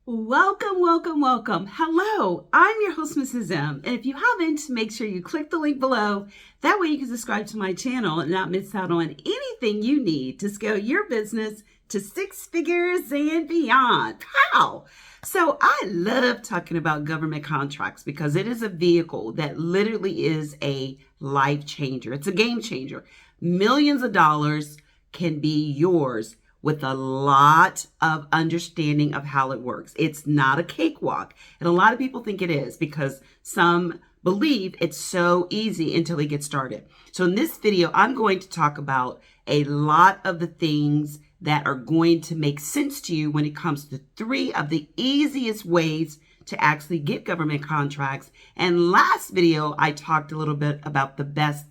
Welcome, welcome, welcome. Hello, I'm your host, Mrs. M. And if you haven't, make sure you click the link below. That way you can subscribe to my channel and not miss out on anything you need to scale your business to six figures and beyond. Pow! So I love talking about government contracts because it is a vehicle that literally is a life changer. It's a game changer. Millions of dollars can be yours with a lot of understanding of how it works. It's not a cakewalk. And a lot of people think it is because some believe it's so easy until they get started. So in this video, I'm going to talk about a lot of the things that are going to make sense to you when it comes to 3 of the easiest ways to actually get government contracts. And last video, I talked a little bit about the best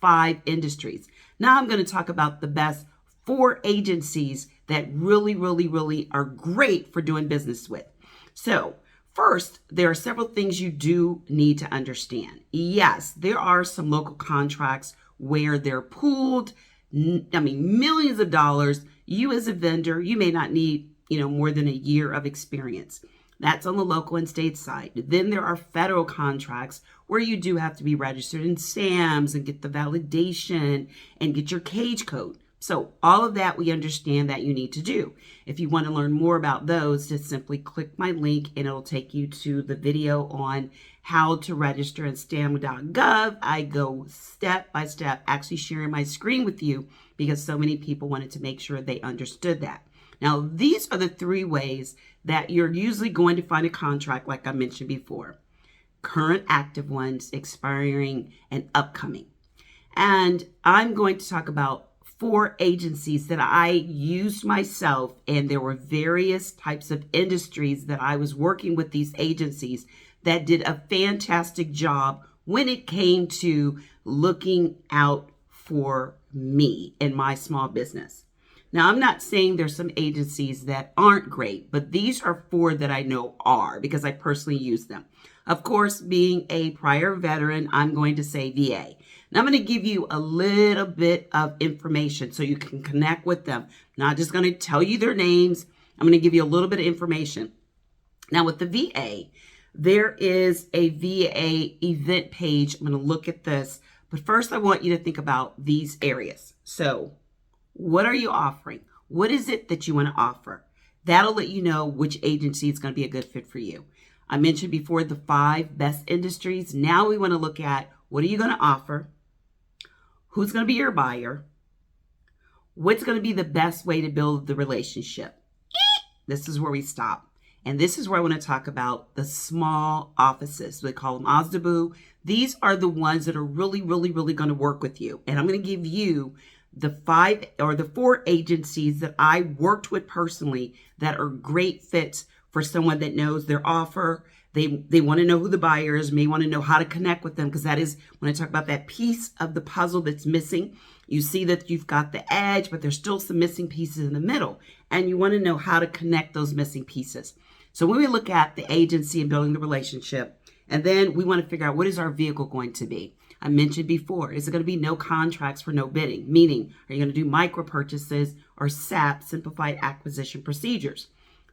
5 industries. Now I'm going to talk about the best 4 agencies that really are great for doing business with. So first, there are several things you do need to understand. Yes, there are some local contracts where they're pooled, millions of dollars. You as a vendor, you may not need, more than a year of experience. That's on the local and state side. Then there are federal contracts where you do have to be registered in SAMs and get the validation and get your cage code. So all of that we understand that you need to do. If you want to learn more about those, just simply click my link and it'll take you to the video on how to register in sam.gov. I go step by step, actually sharing my screen with you because so many people wanted to make sure they understood that. Now, these are the 3 ways that you're usually going to find a contract, like I mentioned before. Current active ones, expiring, and upcoming. And I'm going to talk about 4 agencies that I used myself, and there were various types of industries that I was working with these agencies that did a fantastic job when it came to looking out for me and my small business. Now, I'm not saying there's some agencies that aren't great, but these are 4 that I know are because I personally use them. Of course, being a prior veteran, I'm going to say VA. Now, I'm going to give you a little bit of information so you can connect with them. Not just going to tell you their names. I'm going to give you a little bit of information. Now, with the VA, there is a VA event page. I'm going to look at this. But first, I want you to think about these areas. So, what are you offering? What is it that you want to offer? That'll let you know which agency is going to be a good fit for you. I mentioned before the 5 best industries. Now we want to look at what are you going to offer? Who's going to be your buyer? What's going to be the best way to build the relationship? This is where we stop. And this is where I want to talk about the small offices. We call them OSDBU. These are the ones that are really going to work with you. And I'm going to give you the 5 or the 4 agencies that I worked with personally that are great fits for someone that knows their offer. They want to know who the buyer is, may want to know how to connect with them, because that is when I talk about that piece of the puzzle that's missing. You see that you've got the edge, but there's still some missing pieces in the middle, and you want to know how to connect those missing pieces. So when we look at the agency and building the relationship, and then we want to figure out what is our vehicle going to be. I mentioned before, is it going to be no contracts for no bidding? Meaning, are you going to do micro purchases or SAP, Simplified Acquisition Procedures?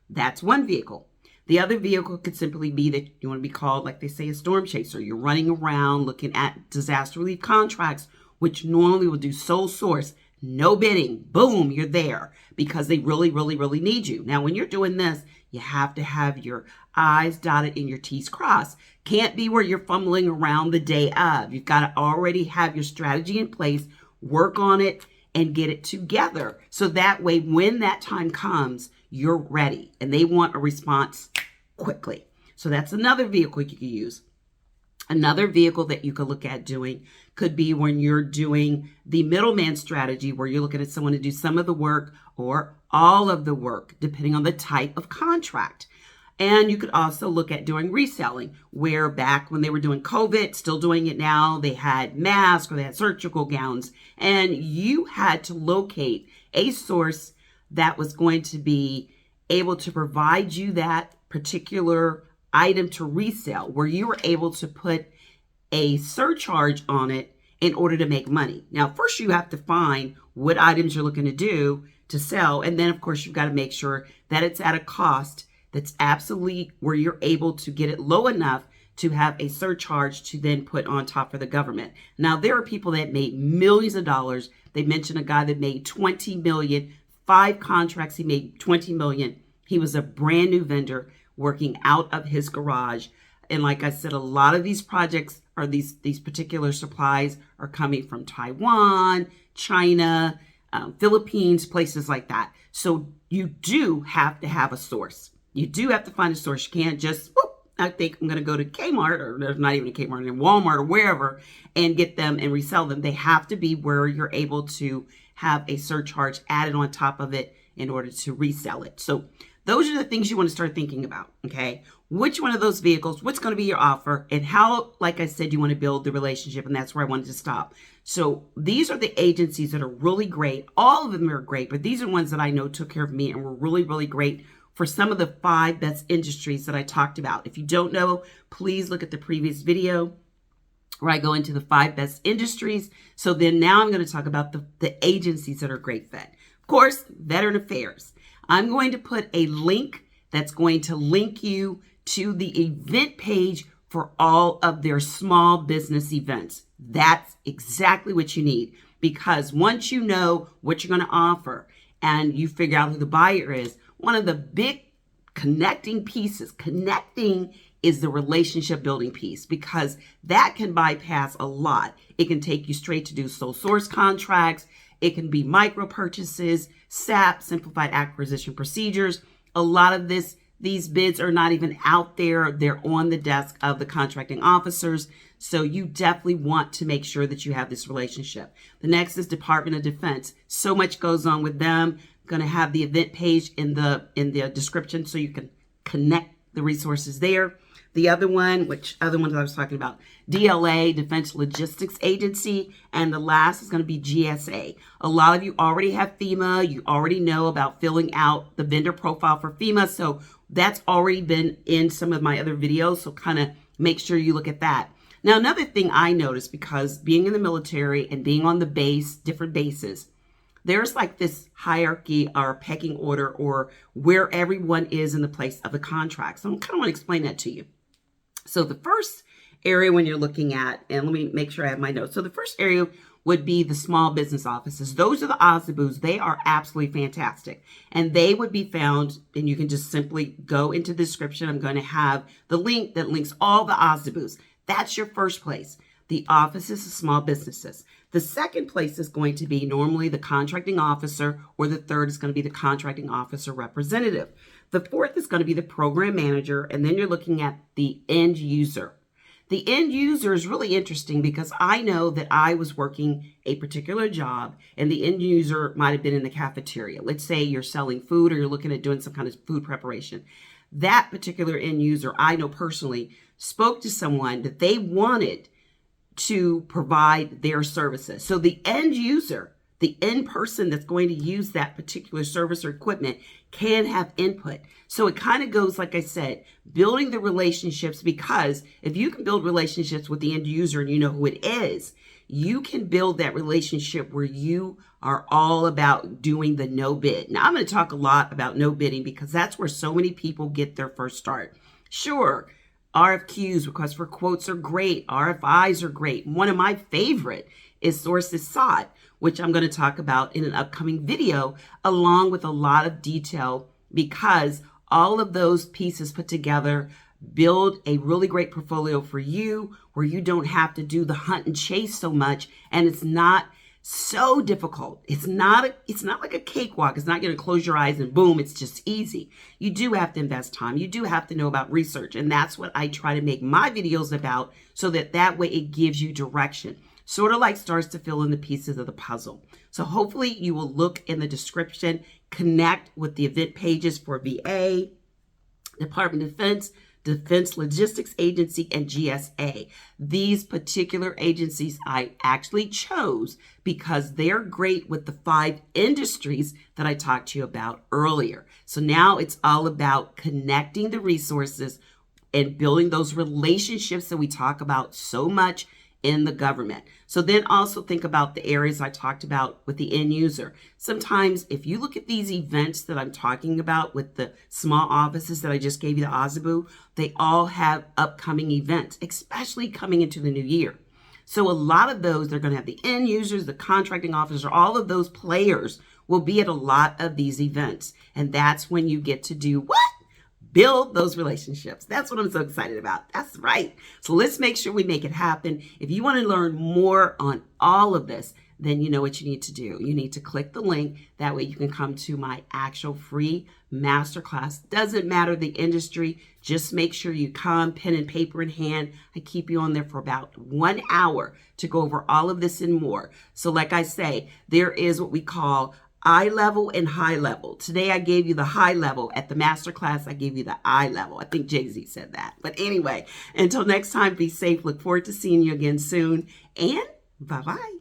That's one vehicle. The other vehicle could simply be that you want to be called, like they say, a storm chaser. You're running around looking at disaster relief contracts, which normally will do sole source, no bidding. Boom, you're there because they really need you. Now, when you're doing this, you have to have your I's dotted and your T's crossed. Can't be where you're fumbling around the day of. You've got to already have your strategy in place, work on it, and get it together. So that way, when that time comes, you're ready and they want a response quickly. So that's another vehicle you could use. Another vehicle that you could look at doing could be when you're doing the middleman strategy, where you're looking at someone to do some of the work or all of the work, depending on the type of contract. And you could also look at doing reselling, where back when they were doing COVID, still doing it now, they had masks or they had surgical gowns, and you had to locate a source that was going to be able to provide you that particular item to resell, where you were able to put a surcharge on it in order to make money. Now, first you have to find what items you're looking to do to sell. And then, of course, you've got to make sure that it's at a cost that's absolutely where you're able to get it low enough to have a surcharge to then put on top for the government. Now, there are people that made millions of dollars. They mentioned a guy that made 20 million, 5 contracts, he made 20 million. He was a brand new vendor working out of his garage. And like I said, a lot of these projects are these particular supplies are coming from Taiwan, China, Philippines, places like that. So you do have to have a source. You do have to find a source. You can't just, I think I'm going to go to Kmart, or there's not even a Kmart, in Walmart or wherever, and get them and resell them. They have to be where you're able to have a surcharge added on top of it in order to resell it. So those are the things you want to start thinking about, okay? Which one of those vehicles, what's going to be your offer, and how, like I said, you want to build the relationship, and that's where I wanted to stop. So these are the agencies that are really great. All of them are great, but these are ones that I know took care of me and were really, really great for some of the 5 best industries that I talked about. If you don't know, please look at the previous video where I go into the 5 best industries. So then now I'm going to talk about the agencies that are great fit. Of course, Veteran Affairs. I'm going to put a link that's going to link you to the event page for all of their small business events. That's exactly what you need, because once you know what you're going to offer and you figure out who the buyer is, one of the big connecting is the relationship building piece, because that can bypass a lot. It can take you straight to do sole source contracts. It can be micro purchases, SAP, simplified acquisition procedures. A lot of these bids are not even out there. They're on the desk of the contracting officers. So you definitely want to make sure that you have this relationship. The next is Department of Defense. So much goes on with them. Going to have the event page in the description so you can connect the resources there. The other one, that I was talking about, DLA, Defense Logistics Agency, and the last is going to be GSA. A lot of you already have FEMA. You already know about filling out the vendor profile for FEMA. So that's already been in some of my other videos. So kind of make sure you look at that. Now, another thing I noticed, because being in the military and being on the base, different bases, there's like this hierarchy or pecking order, or where everyone is in the place of the contract. So I kind of want to explain that to you. So the first area when you're looking at, and let me make sure I have my notes. So the first area would be the small business offices. Those are the OSDBUs. They are absolutely fantastic. And they would be found, and you can just simply go into the description. I'm going to have the link that links all the OSDBUs. That's your first place. The offices of small businesses. The second place is going to be normally the contracting officer, or the third is going to be the contracting officer representative. The fourth is going to be the program manager, and then you're looking at the end user. The end user is really interesting, because I know that I was working a particular job and the end user might have been in the cafeteria. Let's say you're selling food, or you're looking at doing some kind of food preparation. That particular end user, I know personally, spoke to someone that they wanted to provide their services. So the end user, the end person that's going to use that particular service or equipment, can have input. So it kind of goes, like I said, building the relationships, because if you can build relationships with the end user and you know who it is, you can build that relationship where you are all about doing the no bid. Now, I'm going to talk a lot about no bidding, because that's where so many people get their first start. Sure, RFQs, requests for quotes, are great. RFIs are great. One of my favorite is sources sought, which I'm going to talk about in an upcoming video, along with a lot of detail, because all of those pieces put together build a really great portfolio for you, where you don't have to do the hunt and chase so much, and it's not so difficult. It's not like a cakewalk. It's not going to close your eyes and boom, it's just easy. You do have to invest time. You do have to know about research, and that's what I try to make my videos about, so that way it gives you direction. Sort of like starts to fill in the pieces of the puzzle. So hopefully you will look in the description, connect with the event pages for VA, Department of Defense, Defense Logistics Agency, and GSA. These particular agencies I actually chose because they're great with the 5 industries that I talked to you about earlier. So now it's all about connecting the resources and building those relationships that we talk about so much in the government. So then also think about the areas I talked about with the end user. Sometimes if you look at these events that I'm talking about with the small offices that I just gave you, the OSDBU, they all have upcoming events, especially coming into the new year. So a lot of those, they're going to have the end users, the contracting officer, all of those players will be at a lot of these events. And that's when you get to do what? Build those relationships. That's what I'm so excited about. That's right. So let's make sure we make it happen. If you want to learn more on all of this, then you know what you need to do. You need to click the link. That way you can come to my actual free masterclass. Doesn't matter the industry. Just make sure you come, pen and paper in hand. I keep you on there for about 1 hour to go over all of this and more. So like I say, there is what we call eye level and high level. Today I gave you the high level. At the masterclass, I gave you the eye level. I think Jay-Z said that. But anyway, until next time, be safe. Look forward to seeing you again soon. And bye-bye.